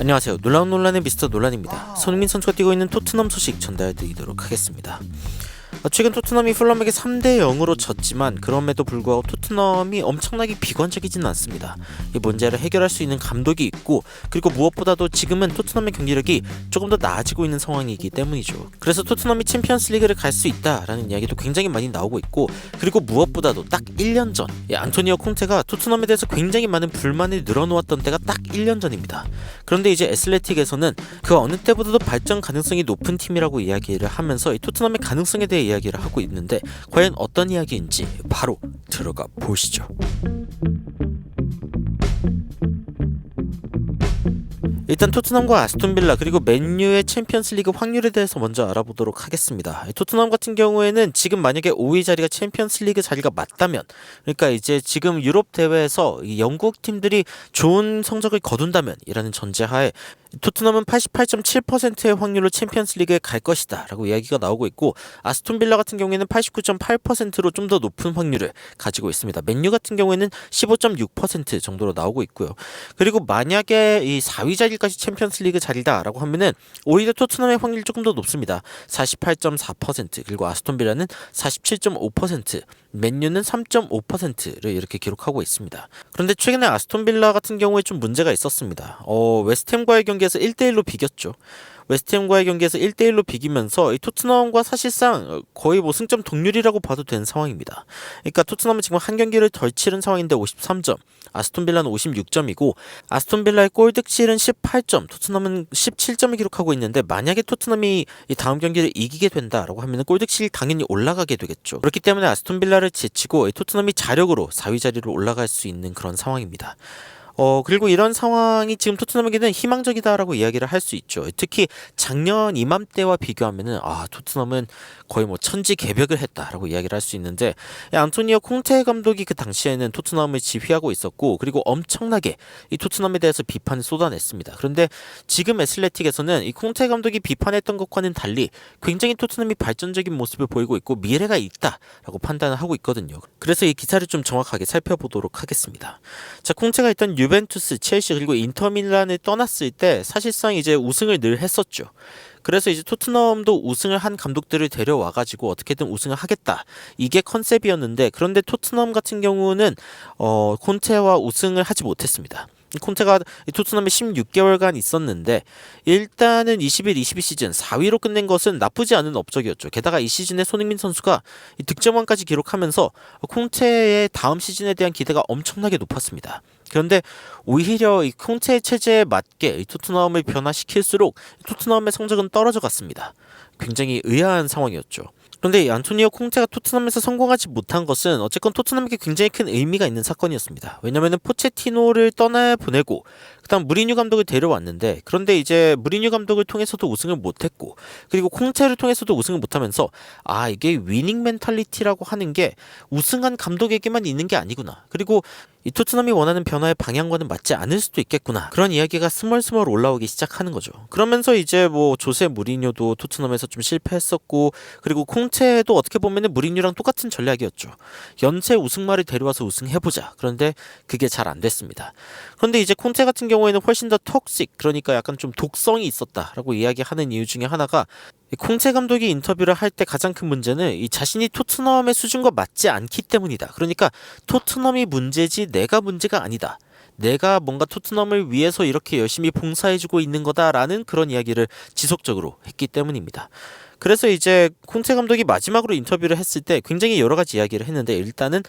안녕하세요. 놀라운 논란의 미스터 논란입니다. 손흥민 선수가 뛰고 있는 토트넘 소식 전달드리도록 하겠습니다. 최근 토트넘이 풀럼에게 3대0으로 졌지만 그럼에도 불구하고 토트넘이 엄청나게 비관적이지는 않습니다. 이 문제를 해결할 수 있는 감독이 있고, 그리고 무엇보다도 지금은 토트넘의 경기력이 조금 더 나아지고 있는 상황이기 때문이죠. 그래서 토트넘이 챔피언스 리그를 갈 수 있다라는 이야기도 굉장히 많이 나오고 있고, 그리고 무엇보다도 딱 1년 전 안토니오 콩테가 토트넘에 대해서 굉장히 많은 불만을 늘어놓았던 때가 딱 1년 전입니다. 그런데 이제 애슬레틱에서는 그 어느 때보다도 발전 가능성이 높은 팀이라고 이야기를 하면서 이 토트넘의 가능성에 대해 이야기를 하고 있는데, 과연 어떤 이야기인지 바로 들어가 보시죠. 일단 토트넘과 아스톤빌라 그리고 맨유의 챔피언스리그 확률에 대해서 먼저 알아보도록 하겠습니다. 토트넘 같은 경우에는 지금 만약에 5위 자리가 챔피언스리그 자리가 맞다면, 그러니까 이제 지금 유럽 대회에서 영국 팀들이 좋은 성적을 거둔다면 이라는 전제하에 토트넘은 88.7%의 확률로 챔피언스리그에 갈 것이다 라고 이야기가 나오고 있고, 아스톤빌라 같은 경우에는 89.8%로 좀 더 높은 확률을 가지고 있습니다. 맨유 같은 경우에는 15.6% 정도로 나오고 있고요. 그리고 만약에 이 4위 자리까지 챔피언스리그 자리다 라고 하면은 오히려 토트넘의 확률이 조금 더 높습니다. 48.4%, 그리고 아스톤빌라는 47.5%, 맨유는 3.5%를 이렇게 기록하고 있습니다. 그런데 최근에 아스톤빌라 같은 경우에 좀 문제가 있었습니다. 웨스트햄과의 경기에서 1대1로 비겼죠. 웨스트햄과의 경기에서 1대1로 비기면서 이 토트넘과 사실상 거의 뭐 승점 동률이라고 봐도 되는 상황입니다. 그러니까 토트넘은 지금 한 경기를 덜 치른 상황인데 53점, 아스톤빌라는 56점이고, 아스톤빌라의 골득실은 18점, 토트넘은 17점을 기록하고 있는데, 만약에 토트넘이 이 다음 경기를 이기게 된다라고 하면 골득실이 당연히 올라가게 되겠죠. 그렇기 때문에 아스톤빌라를 제치고 토트넘이 자력으로 4위 자리로 올라갈 수 있는 그런 상황입니다. 그리고 이런 상황이 지금 토트넘에게는 희망적이다라고 이야기를 할 수 있죠. 특히 작년 이맘때와 비교하면은 토트넘은 거의 뭐 천지개벽을 했다라고 이야기를 할 수 있는데, 안토니오 콩테 감독이 그 당시에는 토트넘을 지휘하고 있었고, 그리고 엄청나게 이 토트넘에 대해서 비판을 쏟아냈습니다. 그런데 지금 애슬레틱에서는 이 콩테 감독이 비판했던 것과는 달리 굉장히 토트넘이 발전적인 모습을 보이고 있고 미래가 있다라고 판단을 하고 있거든요. 그래서 이 기사를 좀 정확하게 살펴보도록 하겠습니다. 자, 콩테가 일단 유벤투스, 첼시 그리고 인터밀란을 떠났을 때 사실상 이제 우승을 늘 했었죠. 그래서 이제 토트넘도 우승을 한 감독들을 데려와가지고 어떻게든 우승을 하겠다, 이게 컨셉이었는데, 그런데 토트넘 같은 경우는 콘테와 우승을 하지 못했습니다. 콘테가 토트넘에 16개월간 있었는데 일단은 21-22 시즌 4위로 끝낸 것은 나쁘지 않은 업적이었죠. 게다가 이 시즌에 손흥민 선수가 득점왕까지 기록하면서 콘테의 다음 시즌에 대한 기대가 엄청나게 높았습니다. 그런데 오히려 이 콘테의 체제에 맞게 토트넘을 변화시킬수록 토트넘의 성적은 떨어져 갔습니다. 굉장히 의아한 상황이었죠. 그런데 이 안토니오 콩테가 토트넘에서 성공하지 못한 것은 어쨌건 토트넘에게 굉장히 큰 의미가 있는 사건이었습니다. 왜냐면은 포체티노를 떠나보내고 그다음 무리뉴 감독을 데려왔는데, 그런데 이제 무리뉴 감독을 통해서도 우승을 못했고, 그리고 콩테를 통해서도 우승을 못하면서 이게 위닝 멘탈리티라고 하는 게 우승한 감독에게만 있는 게 아니구나, 그리고 이 토트넘이 원하는 변화의 방향과는 맞지 않을 수도 있겠구나, 그런 이야기가 스멀스멀 올라오기 시작하는 거죠. 그러면서 이제 뭐 조세 무리뉴도 토트넘에서 좀 실패했었고, 그리고 콩테도 어떻게 보면은 무리뉴랑 똑같은 전략이었죠. 연쇄 우승마를 데려와서 우승해보자. 그런데 그게 잘 안 됐습니다. 그런데 이제 콩테 같은 경우에는 훨씬 더 톡식, 그러니까 약간 좀 독성이 있었다라고 이야기하는 이유 중에 하나가, 콩테 감독이 인터뷰를 할 때 가장 큰 문제는 이 자신이 토트넘의 수준과 맞지 않기 때문이다. 그러니까 토트넘이 문제지 내가 문제가 아니다, 내가 뭔가 토트넘을 위해서 이렇게 열심히 봉사해주고 있는 거다라는 그런 이야기를 지속적으로 했기 때문입니다. 그래서 이제 콩테 감독이 마지막으로 인터뷰를 했을 때 굉장히 여러 가지 이야기를 했는데, 일단은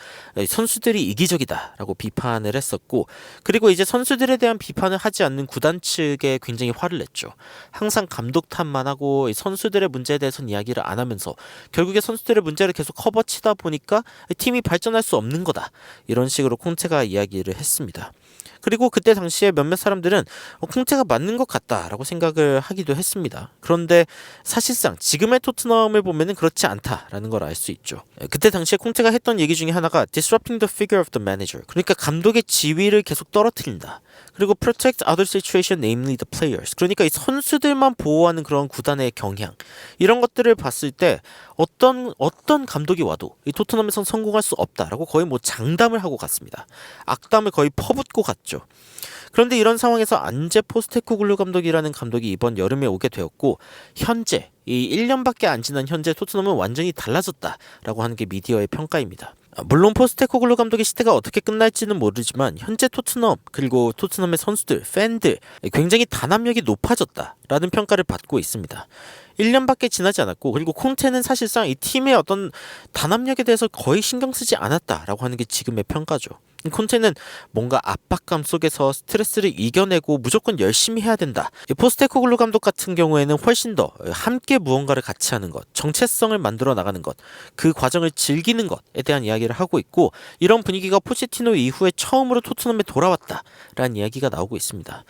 선수들이 이기적이다라고 비판을 했었고, 그리고 이제 선수들에 대한 비판을 하지 않는 구단 측에 굉장히 화를 냈죠. 항상 감독 탓만 하고 선수들의 문제에 대해서는 이야기를 안 하면서 결국에 선수들의 문제를 계속 커버치다 보니까 팀이 발전할 수 없는 거다, 이런 식으로 콩테가 이야기를 했습니다. 그리고 그때 당시에 몇몇 사람들은 콩테가 맞는 것 같다라고 생각을 하기도 했습니다. 그런데 사실상 지금의 토트넘을 보면은 그렇지 않다라는 걸 알 수 있죠. 그때 당시에 콩테가 했던 얘기 중에 하나가 disrupting the figure of the manager, 그러니까 감독의 지위를 계속 떨어뜨린다. 그리고 protect other situation, namely the players, 그러니까 이 선수들만 보호하는 그런 구단의 경향, 이런 것들을 봤을 때 어떤 감독이 와도 이 토트넘에선 성공할 수 없다라고 거의 뭐 장담을 하고 갔습니다. 악담을 거의 퍼붓고 갔죠. 했죠. 그런데 이런 상황에서 안제 포스테코글루 감독이라는 감독이 이번 여름에 오게 되었고 현재 이 1년밖에 안 지난 현재 토트넘은 완전히 달라졌다라고 하는 게 미디어의 평가입니다. 물론 포스테코글루 감독의 시대가 어떻게 끝날지는 모르지만 현재 토트넘 그리고 토트넘의 선수들, 팬들 굉장히 단합력이 높아졌다라는 평가를 받고 있습니다. 1년밖에 지나지 않았고 그리고 콘테는 사실상 이 팀의 어떤 단합력에 대해서 거의 신경 쓰지 않았다라고 하는 게 지금의 평가죠. 콘테는 뭔가 압박감 속에서 스트레스를 이겨내고 무조건 열심히 해야 된다. 포스테코글루 감독 같은 경우에는 훨씬 더 함께 무언가를 같이 하는 것, 정체성을 만들어 나가는 것, 그 과정을 즐기는 것에 대한 이야기를 하고 있고 이런 분위기가 포체티노 이후에 처음으로 토트넘에 돌아왔다라는 이야기가 나오고 있습니다.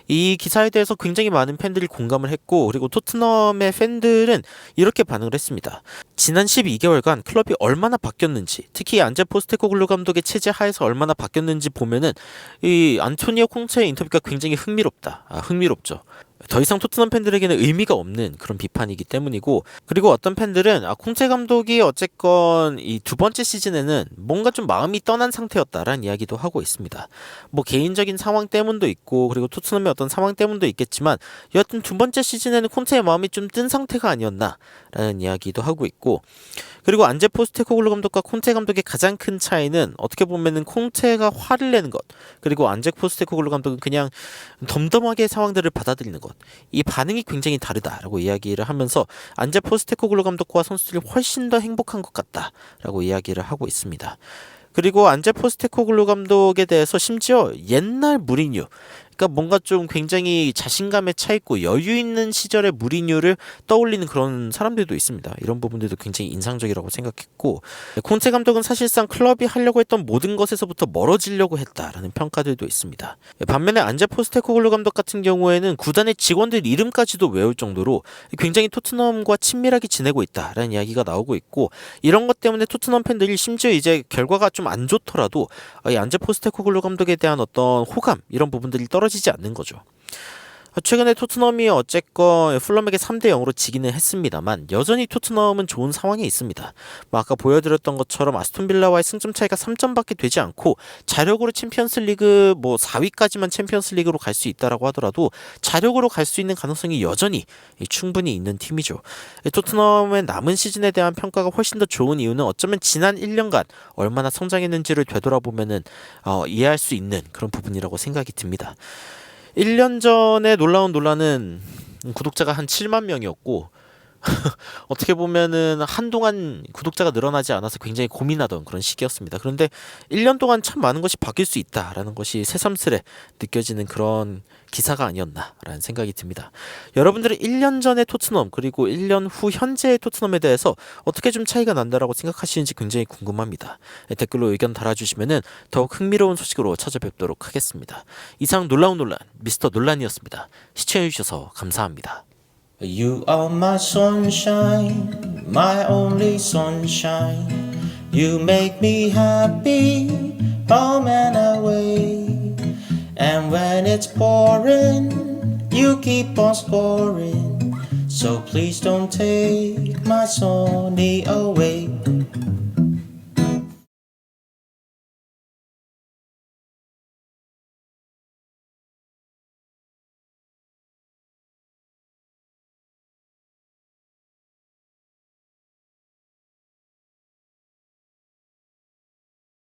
이 기사에 대해서 굉장히 많은 팬들이 공감을 했고 그리고 토트넘의 팬들은 이렇게 반응을 했습니다. 지난 12개월간 클럽이 얼마나 바뀌었는지 특히 안제 포스테코글루 감독의 체제 하에서 얼마나 바뀌었는지 보면은 이 안토니오 콩테의 인터뷰가 굉장히 흥미롭죠. 더 이상 토트넘 팬들에게는 의미가 없는 그런 비판이기 때문이고 그리고 어떤 팬들은 콩테 감독이 어쨌건 이 두 번째 시즌에는 뭔가 좀 마음이 떠난 상태였다라는 이야기도 하고 있습니다. 뭐 개인적인 상황 때문도 있고 그리고 토트넘의 어떤 상황 때문도 있겠지만 여하튼 두 번째 시즌에는 콩테의 마음이 좀 뜬 상태가 아니었나라는 이야기도 하고 있고 그리고 안제 포스테코글루 감독과 콩테 감독의 가장 큰 차이는 어떻게 보면은 콩테가 화를 내는 것 그리고 안제 포스테코글루 감독은 그냥 덤덤하게 상황들을 받아들이는 것 이 반응이 굉장히 다르다라고 이야기를 하면서 안제 포스테코글루 감독과 선수들이 훨씬 더 행복한 것 같다라고 이야기를 하고 있습니다. 그리고 안제 포스테코글루 감독에 대해서 심지어 옛날 무리뉴 그러니까 뭔가 좀 굉장히 자신감에 차 있고 여유 있는 시절의 무리뉴를 떠올리는 그런 사람들도 있습니다. 이런 부분들도 굉장히 인상적이라고 생각했고 콘테 감독은 사실상 클럽이 하려고 했던 모든 것에서부터 멀어지려고 했다라는 평가들도 있습니다. 반면에 안제 포스테코글루 감독 같은 경우에는 구단의 직원들 이름까지도 외울 정도로 굉장히 토트넘과 친밀하게 지내고 있다라는 이야기가 나오고 있고 이런 것 때문에 토트넘 팬들이 심지어 이제 결과가 좀 안 좋더라도 이 안제 포스테코글루 감독에 대한 어떤 호감 이런 부분들이 떨어지지 않는 거죠. 최근에 토트넘이 어쨌건 풀럼에게 3대0으로 지기는 했습니다만 여전히 토트넘은 좋은 상황에 있습니다. 아까 보여드렸던 것처럼 아스톤빌라와의 승점 차이가 3점밖에 되지 않고 자력으로 챔피언스리그 4위까지만 챔피언스리그로 갈 수 있다라고 하더라도 자력으로 갈 수 있는 가능성이 여전히 충분히 있는 팀이죠. 토트넘의 남은 시즌에 대한 평가가 훨씬 더 좋은 이유는 어쩌면 지난 1년간 얼마나 성장했는지를 되돌아보면은 이해할 수 있는 그런 부분이라고 생각이 듭니다. 1년 전에 놀라운 논란은 구독자가 한 7만 명이었고 어떻게 보면은 한동안 구독자가 늘어나지 않아서 굉장히 고민하던 그런 시기였습니다. 그런데 1년 동안 참 많은 것이 바뀔 수 있다라는 것이 새삼스레 느껴지는 그런 기사가 아니었나라는 생각이 듭니다. 여러분들은 1년 전의 토트넘 그리고 1년 후 현재의 토트넘에 대해서 어떻게 좀 차이가 난다라고 생각하시는지 굉장히 궁금합니다. 댓글로 의견 달아주시면은 더욱 흥미로운 소식으로 찾아뵙도록 하겠습니다. 이상 놀라운 논란 미스터 논란이었습니다. 시청해주셔서 감사합니다. You are my sunshine, my only sunshine. You make me happy, home and away. And when it's pouring, you keep on scoring. So please don't take my sunny away.